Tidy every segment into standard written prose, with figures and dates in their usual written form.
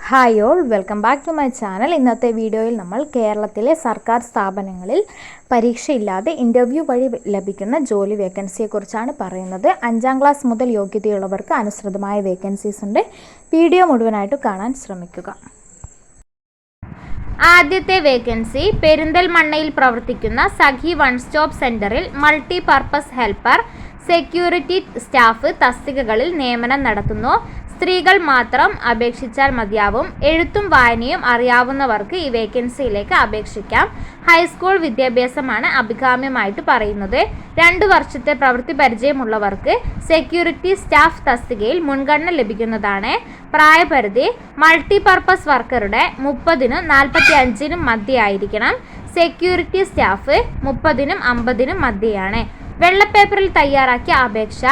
Hi all, welcome back to my channel. ഇന്നത്തെ വീഡിയോയിൽ നമ്മൾ കേരളത്തിലെ സർക്കാർ സ്ഥാപനങ്ങളിൽ പരീക്ഷയില്ലാതെ ഇൻ്റർവ്യൂ വഴി ലഭിക്കുന്ന ജോലി വേക്കൻസിയെക്കുറിച്ചാണ് പറയുന്നത്. 5ാം ക്ലാസ് മുതൽ യോഗ്യതയുള്ളവർക്ക് അനുസൃതമായ വേക്കൻസീസ് ഉണ്ട്. വീഡിയോ മുഴുവനായിട്ട് കാണാൻ ശ്രമിക്കുക. ആദ്യത്തെ വേക്കൻസി പെരിന്തൽമണ്ണയിൽ പ്രവർത്തിക്കുന്ന സഖി വൺ സ്റ്റോപ്പ് സെന്ററിൽ multi purpose helper, security staff തസ്തികകളിൽ നിയമനം നടത്തുന്നു. സ്ത്രീകൾ മാത്രം അപേക്ഷിച്ചാൽ മതിയാവും. എഴുത്തും വായനയും അറിയാവുന്നവർക്ക് ഈ വേക്കൻസിയിലേക്ക് അപേക്ഷിക്കാം. ഹൈസ്കൂൾ വിദ്യാഭ്യാസമാണ് അഭികാമ്യമായിട്ട് പറയുന്നത്. 2 വർഷത്തെ പ്രവൃത്തി പരിചയമുള്ളവർക്ക് സെക്യൂരിറ്റി സ്റ്റാഫ് തസ്തികയിൽ മുൻഗണന ലഭിക്കുന്നതാണ്. പ്രായപരിധി മൾട്ടിപർപ്പസ് വർക്കറുടെ 30-നും 45-നും മധ്യയായിരിക്കണം. സെക്യൂരിറ്റി സ്റ്റാഫ് 30-നും 50-നും മധ്യയാണ്. വെള്ളപ്പേപ്പറിൽ തയ്യാറാക്കിയ അപേക്ഷ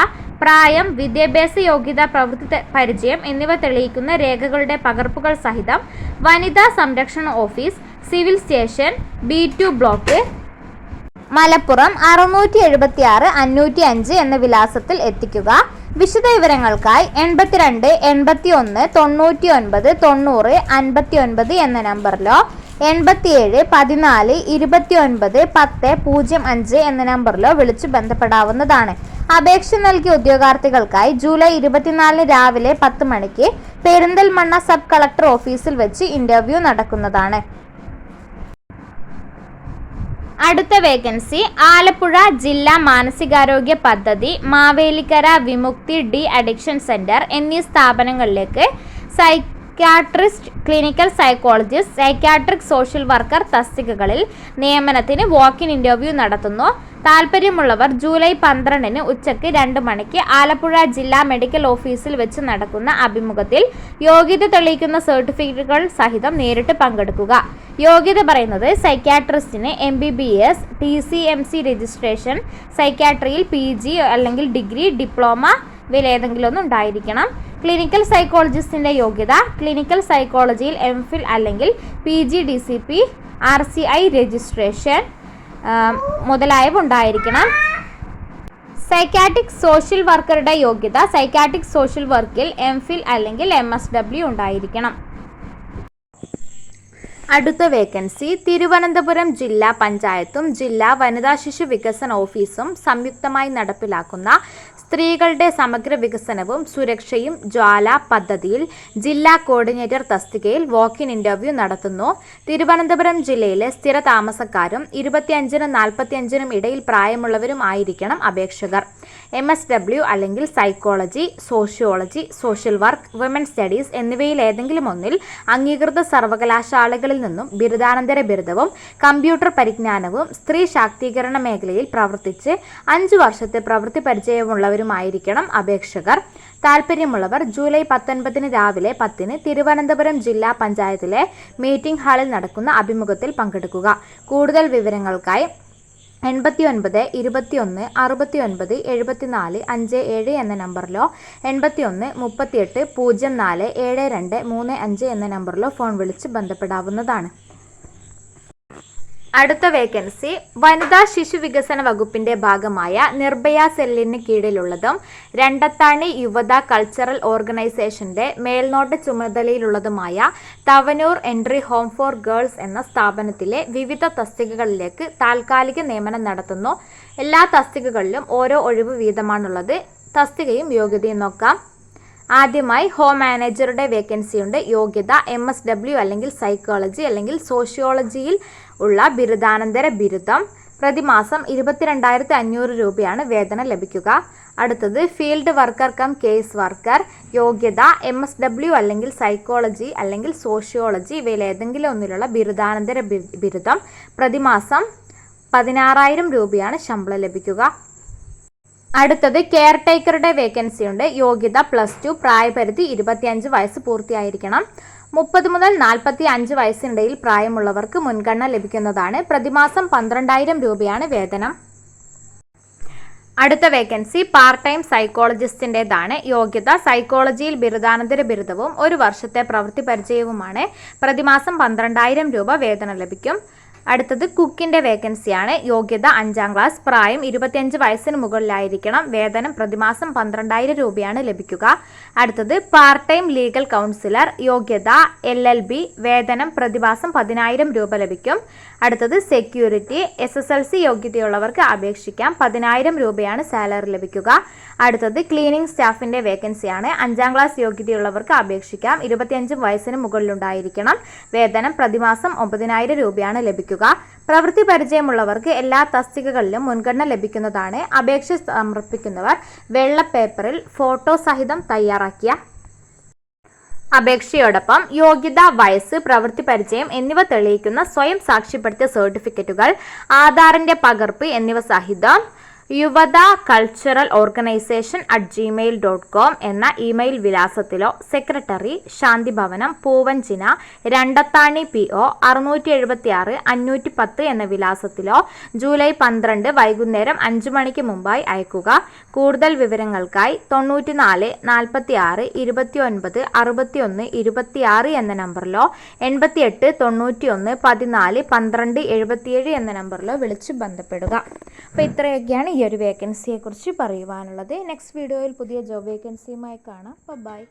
പ്രായം, വിദ്യാഭ്യാസ യോഗ്യത, പ്രവൃത്തി പരിചയം എന്നിവ തെളിയിക്കുന്ന രേഖകളുടെ പകർപ്പുകൾ സഹിതം വനിതാ സംരക്ഷണ office, civil station, B2 block, Malappuram 676 505 എന്ന വിലാസത്തിൽ എത്തിക്കുക. വിശദ വിവരങ്ങൾക്കായി 82 81 99 90 59 എന്ന നമ്പറിലോ 87 14 29 10 05 എന്ന നമ്പറിലോ വിളിച്ചു ബന്ധപ്പെടാവുന്നതാണ്. അപേക്ഷ നൽകിയ ഉദ്യോഗാർത്ഥികൾക്കായി ജൂലൈ 24 രാവിലെ 10 മണിക്ക് പെരിന്തൽമണ്ണ സബ് കളക്ടർ ഓഫീസിൽ വെച്ച് ഇന്റർവ്യൂ നടക്കുന്നതാണ്. അടുത്ത വേക്കൻസി ആലപ്പുഴ ജില്ലാ മാനസികാരോഗ്യ പദ്ധതി, Mavelikkara Vimukthi de addiction centre എന്നീ സ്ഥാപനങ്ങളിലേക്ക് psychiatrist, clinical psychologist, psychiatric social worker തസ്തികകളിൽ നിയമനത്തിന് വാക്ക് ഇൻ ഇന്റർവ്യൂ നടത്തുന്നു. താൽപ്പര്യമുള്ളവർ ജൂലൈ 12-ന് ഉച്ചയ്ക്ക് 2 മണിക്ക് ആലപ്പുഴ ജില്ലാ മെഡിക്കൽ ഓഫീസിൽ വെച്ച് നടക്കുന്ന അഭിമുഖത്തിൽ യോഗ്യത തെളിയിക്കുന്ന സർട്ടിഫിക്കറ്റുകൾ സഹിതം നേരിട്ട് പങ്കെടുക്കുക. യോഗ്യത പറയുന്നത് സൈക്യാട്രിസ്റ്റിന് MBBS, TCMC രജിസ്ട്രേഷൻ, സൈക്യാട്രിയിൽ PG അല്ലെങ്കിൽ ഡിഗ്രി, ഡിപ്ലോമ ഇവയിലേതെങ്കിലും ഒന്ന് ഉണ്ടായിരിക്കണം. ക്ലിനിക്കൽ സൈക്കോളജിസ്റ്റിൻ്റെ യോഗ്യത ക്ലിനിക്കൽ സൈക്കോളജിയിൽ MPhil അല്ലെങ്കിൽ PG DCP, RCI രജിസ്ട്രേഷൻ മുതലായവ ഉണ്ടായിരിക്കണം. സൈക്യാട്രിക് സോഷ്യൽ വർക്കറുടെ യോഗ്യത സൈക്യാട്രിക് സോഷ്യൽ വർക്കിൽ MPhil അല്ലെങ്കിൽ MSW ഉണ്ടായിരിക്കണം. അടുത്ത വേക്കൻസി തിരുവനന്തപുരം ജില്ലാ പഞ്ചായത്തും ജില്ലാ വനിതാ ശിശു വികസന ഓഫീസും സംയുക്തമായി നടപ്പിലാക്കുന്ന സ്ത്രീകളുടെ സമഗ്ര വികസനവും സുരക്ഷയും ജ്വാല പദ്ധതിയിൽ ജില്ലാ കോർഡിനേറ്റർ തസ്തികയിൽ വാക്ക് ഇൻ ഇന്റർവ്യൂ നടത്തുന്നു. തിരുവനന്തപുരം ജില്ലയിലെ സ്ഥിര താമസക്കാരും 25-നും 45-നും ഇടയിൽ പ്രായമുള്ളവരും ആയിരിക്കണം അപേക്ഷകർ. MSW അല്ലെങ്കിൽ psychology, sociology, social work, women studies എന്നിവയിൽ ഏതെങ്കിലും ഒന്നിൽ അംഗീകൃത സർവകലാശാലകളിൽ നിന്നും ബിരുദാനന്തര ബിരുദവും കമ്പ്യൂട്ടർ പരിജ്ഞാനവും സ്ത്രീ ശാക്തീകരണ മേഖലയിൽ പ്രവർത്തിച്ച് 5 വർഷത്തെ പ്രവൃത്തി പരിചയമുള്ളവരുമായിരിക്കണം അപേക്ഷകർ. താൽപ്പര്യമുള്ളവർ ജൂലൈ 19-ന് രാവിലെ 10-ന് തിരുവനന്തപുരം ജില്ലാ പഞ്ചായത്തിലെ മീറ്റിംഗ് ഹാളിൽ നടക്കുന്ന അഭിമുഖത്തിൽ പങ്കെടുക്കുക. കൂടുതൽ വിവരങ്ങൾക്കായി 89 21 69 74 57 എന്ന നമ്പറിലോ 81 38 04 72 35 എന്ന നമ്പറിലോ ഫോൺ വിളിച്ച് ബന്ധപ്പെടാവുന്നതാണ്. അടുത്ത വേക്കൻസി വനിതാ ശിശു വികസന വകുപ്പിന്റെ ഭാഗമായ നിർഭയ സെല്ലിന് കീഴിലുള്ളതും രണ്ടത്താണി യുവത കൾച്ചറൽ ഓർഗനൈസേഷന്റെ മേൽനോട്ട ചുമതലയിലുള്ളതുമായ Thavanur entry home for girls എന്ന സ്ഥാപനത്തിലെ വിവിധ തസ്തികകളിലേക്ക് താൽക്കാലിക നിയമനം നടത്തുന്നു. എല്ലാ തസ്തികകളിലും ഓരോ ഒഴിവ് വീതമാണുള്ളത്. തസ്തികയും യോഗ്യതയും നോക്കാം. ആദ്യമായി ഹോം മാനേജറുടെ വേക്കൻസിയുണ്ട്. യോഗ്യത MSW അല്ലെങ്കിൽ സൈക്കോളജി അല്ലെങ്കിൽ സോഷ്യോളജിയിൽ ഉള്ള ബിരുദാനന്തര ബിരുദം. പ്രതിമാസം 22,500 രൂപയാണ് വേതനം ലഭിക്കുക. അടുത്തത് field worker come case worker. യോഗ്യത MSW അല്ലെങ്കിൽ സൈക്കോളജി അല്ലെങ്കിൽ സോഷ്യോളജി ഇവയിൽ ഏതെങ്കിലും ഒന്നിലുള്ള ബിരുദാനന്തര ബിരുദം. പ്രതിമാസം 16,000 രൂപയാണ് ശമ്പളം ലഭിക്കുക. അടുത്തത് കെയർ ടേക്കറുടെ വേക്കൻസി ഉണ്ട്. യോഗ്യത +2, പ്രായപരിധി 25 വയസ്സ് പൂർത്തിയായിരിക്കണം. 30 മുതൽ 45 വയസ്സിനിടയിൽ പ്രായമുള്ളവർക്ക് മുൻഗണന ലഭിക്കുന്നതാണ്. പ്രതിമാസം 12,000 രൂപയാണ് വേതനം. അടുത്ത വേക്കൻസി പാർട്ട് ടൈം സൈക്കോളജിസ്റ്റിൻ്റെതാണ്. യോഗ്യത സൈക്കോളജിയിൽ ബിരുദാനന്തര ബിരുദവും 1 വർഷത്തെ പ്രവൃത്തി പരിചയവുമാണ്. പ്രതിമാസം 12,000 രൂപ വേതനം ലഭിക്കും. അടുത്തത് കുക്കിൻ്റെ വേക്കൻസിയാണ്. യോഗ്യത 5ാം ക്ലാസ്, പ്രായം 25 വയസ്സിന് മുകളിലായിരിക്കണം. വേതനം പ്രതിമാസം 12,000 രൂപയാണ് ലഭിക്കുക. അടുത്തത് പാർട്ട് ടൈം ലീഗൽ കൗൺസിലർ, യോഗ്യത LLB, വേതനം പ്രതിമാസം 10,000 രൂപ ലഭിക്കും. അടുത്തത് സെക്യൂരിറ്റി, SSLC യോഗ്യതയുള്ളവർക്ക് അപേക്ഷിക്കാം. 10,000 രൂപയാണ് സാലറി ലഭിക്കുക. അടുത്തത് ക്ലീനിങ് സ്റ്റാഫിൻ്റെ വേക്കൻസിയാണ്. 5ാം ക്ലാസ് യോഗ്യതയുള്ളവർക്ക് അപേക്ഷിക്കാം. 25 വയസ്സിന് മുകളിലുണ്ടായിരിക്കണം. വേതനം പ്രതിമാസം 9,000 രൂപയാണ് ലഭിക്കുക. പ്രവൃത്തി പരിചയമുള്ളവർക്ക് എല്ലാ തസ്തികകളിലും മുൻഗണന ലഭിക്കുന്നതാണ്. അപേക്ഷ സമർപ്പിക്കുന്നവർ വെള്ള പേപ്പറിൽ ഫോട്ടോ സഹിതം തയ്യാറാക്കിയ അപേക്ഷയോടൊപ്പം യോഗ്യത, വയസ്സ്, പ്രവൃത്തി പരിചയം എന്നിവ തെളിയിക്കുന്ന സ്വയം സാക്ഷ്യപ്പെടുത്തിയ സർട്ടിഫിക്കറ്റുകൾ, ആധാറിൻ്റെ പകർപ്പ് എന്നിവ സഹിതം യുവത കൾച്ചറൽ ഓർഗനൈസേഷൻ @gmail.com എന്ന ഇമെയിൽ വിലാസത്തിലോ സെക്രട്ടറി, ശാന്തിഭവനം, പൂവഞ്ചിന, രണ്ടത്താണി PO 676 510 എന്ന വിലാസത്തിലോ ജൂലൈ 12 വൈകുന്നേരം 5 മണിക്ക് മുമ്പായി അയക്കുക. കൂടുതൽ വിവരങ്ങൾക്കായി 94 46 29 61 26 എന്ന നമ്പറിലോ 88 91 14 12 77 എന്ന നമ്പറിലോ വിളിച്ച് ബന്ധപ്പെടുക. അപ്പോൾ ഇത്രയൊക്കെയാണ് ഈ ഒരു വേക്കൻസിയെക്കുറിച്ച് പറയുവാനുള്ളത്. നെക്സ്റ്റ് വീഡിയോയിൽ പുതിയ ജോബ് വേക്കൻസിയുമായി കാണാം. ബൈ.